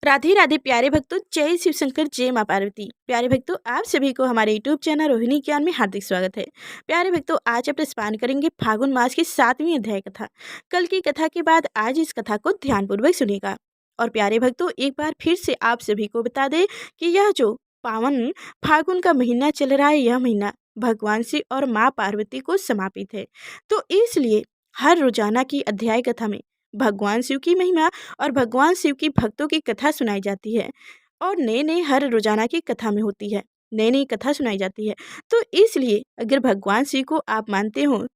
राधे राधे प्यारे भक्तों, जय शिव शंकर, जय माँ पार्वती। प्यारे भक्तों, आप सभी को हमारे यूट्यूब चैनल रोहिणी ज्ञान में हार्दिक स्वागत है। प्यारे भक्तों, आज आप स्नान करेंगे फागुन मास की 7वीं अध्याय कथा। कल की कथा के बाद आज इस कथा को ध्यानपूर्वक सुनिएगा। और प्यारे भक्तों, एक बार फिर से आप सभी को बता दें कि यह जो पावन फागुन का महीना चल रहा है, यह महीना भगवान शिव और माँ पार्वती को समर्पित है। तो इसलिए हर रोजाना की अध्याय कथा में भगवान शिव की महिमा और भगवान शिव की भक्तों की कथा सुनाई जाती है। और नए नए हर रोजाना की कथा में होती है, नई नई कथा सुनाई जाती है। तो इसलिए अगर भगवान शिव को आप मानते हो,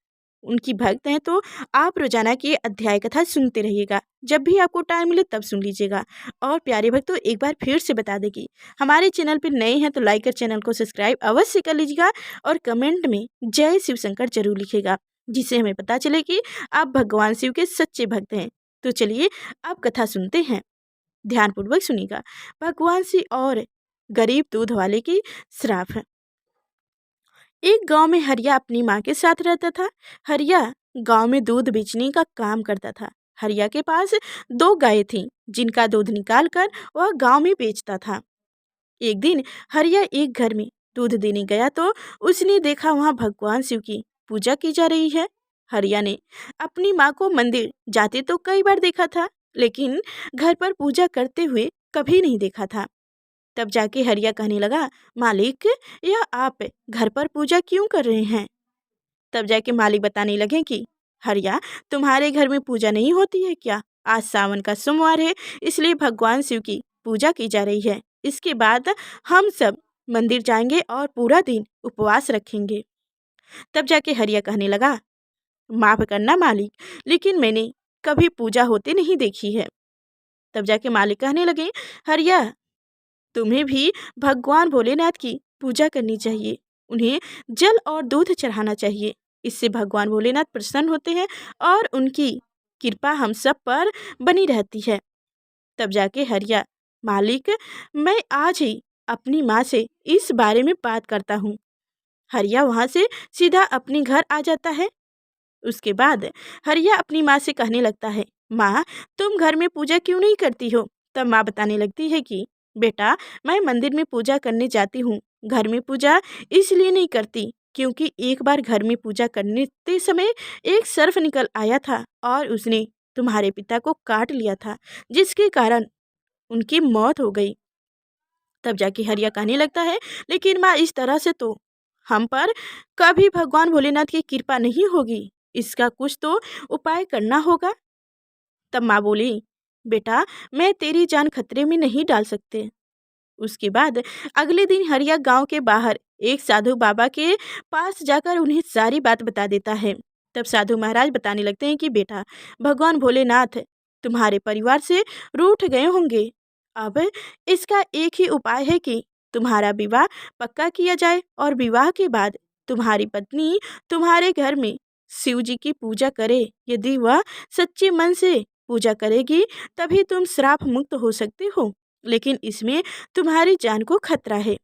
उनकी भक्त हैं, तो आप रोजाना की अध्याय कथा सुनते रहिएगा। जब भी आपको टाइम मिले तब सुन लीजिएगा। और प्यारे भक्तों, एक बार फिर से बता दें कि हमारे चैनल पर नए हैं तो लाइक कर चैनल को सब्सक्राइब अवश्य कर लीजिएगा। और कमेंट में जय शिव शंकर जरूर लिखिएगा, जिससे हमें पता चले कि आप भगवान शिव के सच्चे भक्त हैं। तो चलिए अब कथा सुनते हैं, ध्यानपूर्वक सुनिएगा। भगवान शिव और गरीब दूध वाले की श्राप है। एक गांव में हरिया अपनी माँ के साथ रहता था। हरिया गांव में दूध बेचने का काम करता था। हरिया के पास 2 गायें थीं, जिनका दूध निकाल कर वह गांव में बेचता था। एक दिन हरिया एक घर में दूध देने गया तो उसने देखा वहां भगवान शिव की पूजा की जा रही है। हरिया ने अपनी माँ को मंदिर जाते तो कई बार देखा था, लेकिन घर पर पूजा करते हुए कभी नहीं देखा था। तब जाके हरिया कहने लगा, मालिक, यह आप घर पर पूजा क्यों कर रहे हैं? तब जाके मालिक बताने लगे कि हरिया, तुम्हारे घर में पूजा नहीं होती है क्या? आज सावन का सोमवार है, इसलिए भगवान शिव की पूजा की जा रही है। इसके बाद हम सब मंदिर जाएंगे और पूरा दिन उपवास रखेंगे। तब जाके हरिया कहने लगा, माफ करना मालिक, लेकिन मैंने कभी पूजा होते नहीं देखी है। तब जाके मालिक कहने लगे, हरिया, तुम्हें भी भगवान भोलेनाथ की पूजा करनी चाहिए। उन्हें जल और दूध चढ़ाना चाहिए। इससे भगवान भोलेनाथ प्रसन्न होते हैं और उनकी कृपा हम सब पर बनी रहती है। तब जाके हरिया, मालिक, मैं आज ही अपनी माँ से इस बारे में बात करता हूँ। हरिया वहाँ से सीधा अपने घर आ जाता है। उसके बाद हरिया अपनी माँ से कहने लगता है, माँ, तुम घर में पूजा क्यों नहीं करती हो? तब माँ बताने लगती है कि बेटा, मैं मंदिर में पूजा करने जाती हूँ। घर में पूजा इसलिए नहीं करती क्योंकि एक बार घर में पूजा करने के समय एक सर्प निकल आया था और उसने तुम्हारे पिता को काट लिया था, जिसके कारण उनकी मौत हो गई। तब जाके हरिया कहने लगता है, लेकिन माँ, इस तरह से तो हम पर कभी भगवान भोलेनाथ की कृपा नहीं होगी। इसका कुछ तो उपाय करना होगा। तब माँ बोली, बेटा, मैं तेरी जान खतरे में नहीं डाल सकते। उसके बाद अगले दिन हरिया गांव के बाहर एक साधु बाबा के पास जाकर उन्हें सारी बात बता देता है। तब साधु महाराज बताने लगते हैं कि बेटा, भगवान भोलेनाथ तुम्हारे परिवार से रूठ गए होंगे। अब इसका एक ही उपाय है कि तुम्हारा विवाह पक्का किया जाए और विवाह के बाद तुम्हारी पत्नी तुम्हारे घर में शिव जी की पूजा करे। यदि वह सच्चे मन से पूजा करेगी तभी तुम श्राप मुक्त हो सकते हो, लेकिन इसमें तुम्हारी जान को खतरा है।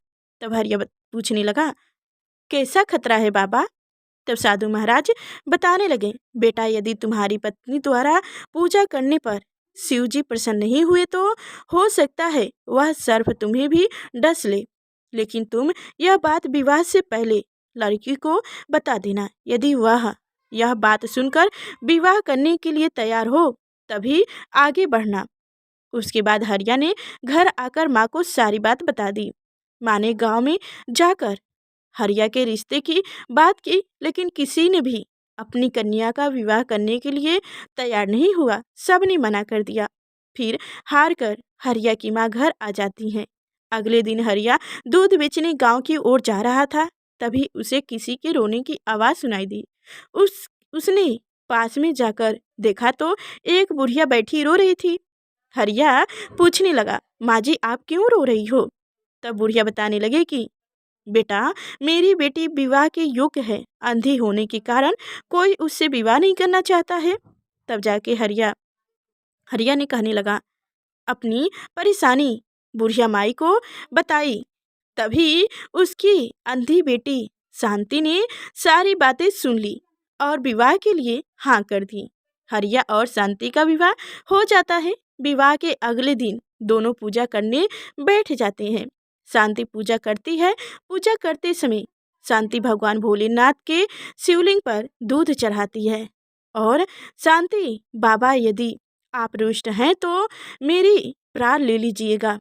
तब हरिया पूछने लगा, कैसा खतरा है बाबा? तब साधु महाराज बताने लगे, बेटा, यदि तुम्हारी पत्नी द्वारा पूजा करने पर शिव जी प्रसन्न नहीं हुए तो हो सकता है वह सर्प तुम्हें भी डस ले। लेकिन तुम यह बात विवाह से पहले लड़की को बता देना। यदि वह यह बात सुनकर विवाह करने के लिए तैयार हो तभी आगे बढ़ना। उसके बाद हरिया ने घर आकर माँ को सारी बात बता दी। माँ ने गाँव में जाकर हरिया के रिश्ते की बात की, लेकिन किसी ने भी अपनी कन्या का विवाह करने के लिए तैयार नहीं हुआ। सब ने मना कर दिया। फिर हार कर हरिया की माँ घर आ जाती हैं। अगले दिन हरिया दूध बेचने गांव की ओर जा रहा था, तभी उसे किसी के रोने की आवाज़ सुनाई दी। उसने पास में जाकर देखा तो एक बुढ़िया बैठी रो रही थी। हरिया पूछने लगा, माँ जी, आप क्यों रो रही हो? तब बुढ़िया बताने लगे कि बेटा, मेरी बेटी विवाह के योग्य है। अंधी होने के कारण कोई उससे विवाह नहीं करना चाहता है। तब जाके हरिया ने कहने लगा, अपनी परेशानी बुढ़िया माई को बताई। तभी उसकी अंधी बेटी शांति ने सारी बातें सुन ली और विवाह के लिए हाँ कर दी। हरिया और शांति का विवाह हो जाता है। विवाह के अगले दिन दोनों पूजा करने बैठ जाते हैं। शांति पूजा करती है। पूजा करते समय शांति भगवान भोलेनाथ के शिवलिंग पर दूध चढ़ाती है और शांति, बाबा यदि आप रुष्ट हैं तो मेरी प्राण ले लीजिएगा।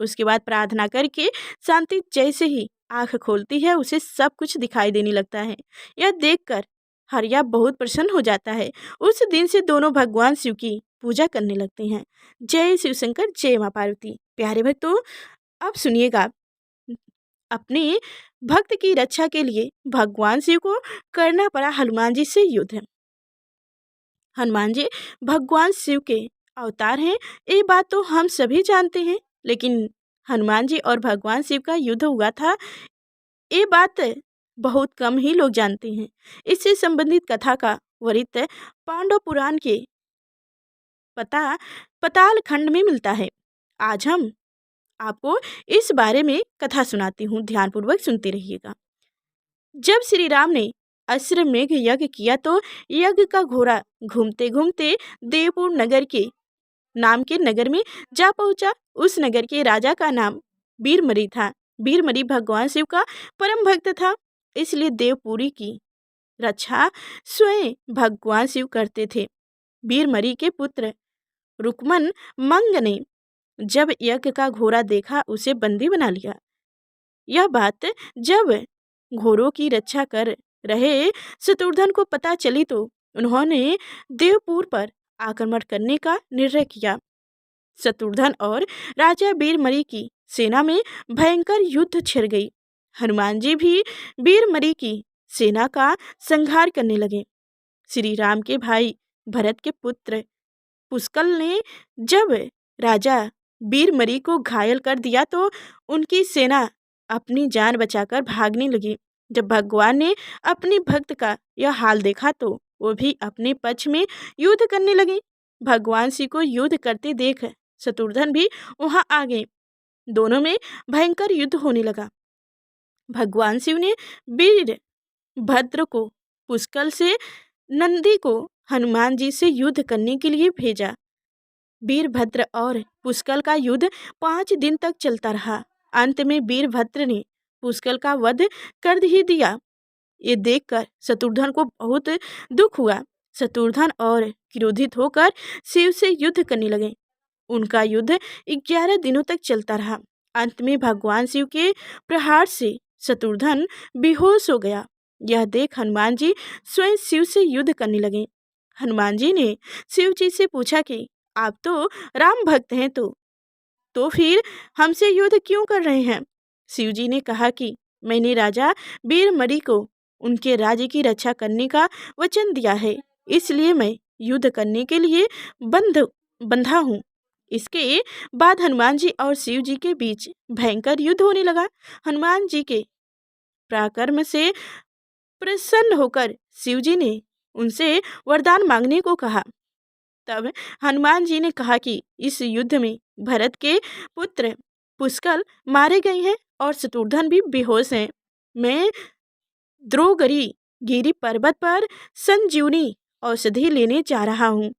उसके बाद प्रार्थना करके शांति जैसे ही आंख खोलती है उसे सब कुछ दिखाई देने लगता है। यह देखकर हरिया बहुत प्रसन्न हो जाता है। उस दिन से दोनों भगवान शिव की पूजा करने लगते हैं। जय शिव शंकर, जय माँ पार्वती। प्यारे भक्तों, अब सुनिएगा, अपने भक्त की रक्षा के लिए भगवान शिव को करना पड़ा हनुमान जी से युद्ध। हनुमान जी भगवान शिव के अवतार हैं, ये बात तो हम सभी जानते हैं, लेकिन हनुमान जी और भगवान शिव का युद्ध हुआ था, ये बात बहुत कम ही लोग जानते हैं। इससे संबंधित कथा का वर्णित पांडव पुराण के पताल खंड में मिलता है। आज हम आपको इस बारे में कथा सुनाती हूँ, ध्यानपूर्वक सुनते रहिएगा। जब श्री राम ने अश्वमेघ यज्ञ किया तो यज्ञ का घोड़ा घूमते घूमते देवपुर नगर के नाम के नगर में जा पहुंचा। उस नगर के राजा का नाम बीरमरी था। बीरमरी भगवान शिव का परम भक्त था, इसलिए देवपुरी की रक्षा स्वयं भगवान शिव करते थे। बीरमरी के पुत्र रुक्मन मंग ने जब यज्ञ का घोड़ा देखा उसे बंदी बना लिया। यह बात जब घोड़ों की रक्षा कर रहे शत्रुघ्न को पता चली तो उन्होंने देवपुर पर आक्रमण करने का निर्णय किया। शत्रुघ्न और राजा बीरमरी की सेना में भयंकर युद्ध छिड़ गई। हनुमान जी भी बीरमरी की सेना का संहार करने लगे। श्री राम के भाई भरत के पुत्र पुष्कल ने जब राजा बीरमरी को घायल कर दिया तो उनकी सेना अपनी जान बचाकर भागने लगी। जब भगवान ने अपने भक्त का यह हाल देखा तो वो भी अपने पक्ष में युद्ध करने लगे। भगवान शिव को युद्ध करते देख शत्रुघ्न भी वहां आ गए। दोनों में भयंकर युद्ध होने लगा। भगवान शिव ने वीर भद्र को पुष्कल से नंदी को हनुमान जी से युद्ध करने के लिए भेजा। वीरभद्र और पुष्कल का युद्ध 5 दिन तक चलता रहा। अंत में वीरभद्र ने पुष्कल का वध कर ही दिया। ये देखकर शत्रुघ्न को बहुत दुख हुआ। शत्रुघ्न और क्रोधित होकर शिव से युद्ध करने लगे। उनका युद्ध 11 दिनों तक चलता रहा। अंत में भगवान शिव के प्रहार से शत्रुघ्न बेहोश हो गया। यह देख हनुमान जी स्वयं शिव से युद्ध करने लगे। हनुमान जी ने शिव जी से पूछा कि आप तो राम भक्त हैं तो फिर हमसे युद्ध क्यों कर रहे हैं? शिव जी ने कहा कि मैंने राजा बीरमरी को उनके राज्य की रक्षा करने का वचन दिया है, इसलिए मैं युद्ध करने के लिए बंधा हूँ। इसके बाद हनुमान जी और शिव जी के बीच भयंकर युद्ध होने लगा। हनुमान जी के पराक्रम से प्रसन्न होकर शिव जी ने उनसे वरदान मांगने को कहा। तब हनुमान जी ने कहा कि इस युद्ध में भरत के पुत्र पुष्कल मारे गए हैं और शत्रुघ्न भी बेहोश हैं। मैं गिरी पर्वत पर संजीवनी औषधि लेने जा रहा हूँ,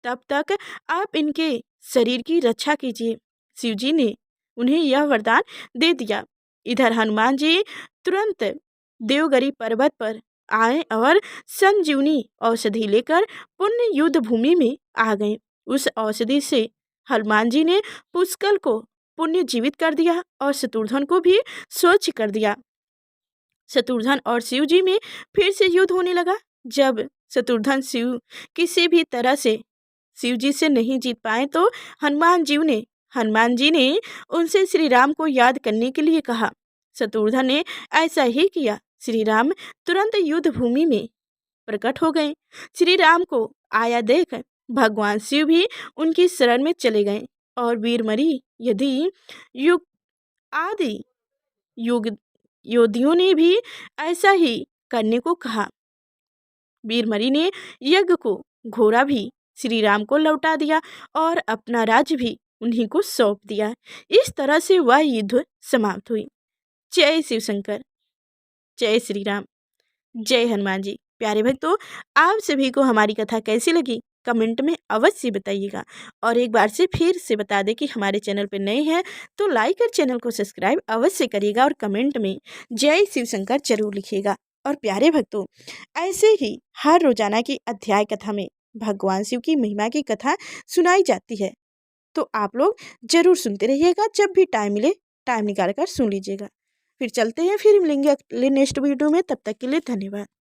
तब तक आप इनके शरीर की रक्षा कीजिए। शिव जी ने उन्हें यह वरदान दे दिया। इधर हनुमान जी तुरंत देवगिरी पर्वत पर आए और संजीवनी औषधि लेकर पुण्य युद्ध भूमि में आ गए। उस औषधि से हनुमान जी ने पुष्कल को पुण्य जीवित कर दिया और शत्रुघ्न को भी स्वच्छ कर दिया। शत्रुघ्न और शिव जी में फिर से युद्ध होने लगा। जब शत्रुघ्न किसी भी तरह से शिव जी से नहीं जीत पाए तो हनुमान जी ने उनसे श्री राम को याद करने के लिए कहा। शत्रुघ्न ने ऐसा ही किया। श्री राम तुरंत युद्ध भूमि में प्रकट हो गए। श्री राम को आया देख भगवान शिव भी उनकी शरण में चले गए और वीरमरी यदि युग आदि युग योद्धियों ने भी ऐसा ही करने को कहा। वीरमरी ने यज्ञ को घोड़ा भी श्री राम को लौटा दिया और अपना राज्य भी उन्हीं को सौंप दिया। इस तरह से वह युद्ध समाप्त हुई। जय शिव शंकर, जय श्री राम, जय हनुमान जी। प्यारे भक्तों, आप सभी को हमारी कथा कैसी लगी कमेंट में अवश्य बताइएगा। और एक बार से फिर से बता दें कि हमारे चैनल पर नए हैं तो लाइक और चैनल को सब्सक्राइब अवश्य करिएगा और कमेंट में जय शिव शंकर जरूर लिखिएगा। और प्यारे भक्तों, ऐसे ही हर रोजाना की अध्याय कथा में भगवान शिव की महिमा की कथा सुनाई जाती है, तो आप लोग जरूर सुनते रहिएगा। जब भी टाइम मिले टाइम निकाल कर सुन लीजिएगा। फिर चलते हैं, फिर मिलेंगे अगले नेक्स्ट वीडियो में। तब तक के लिए धन्यवाद।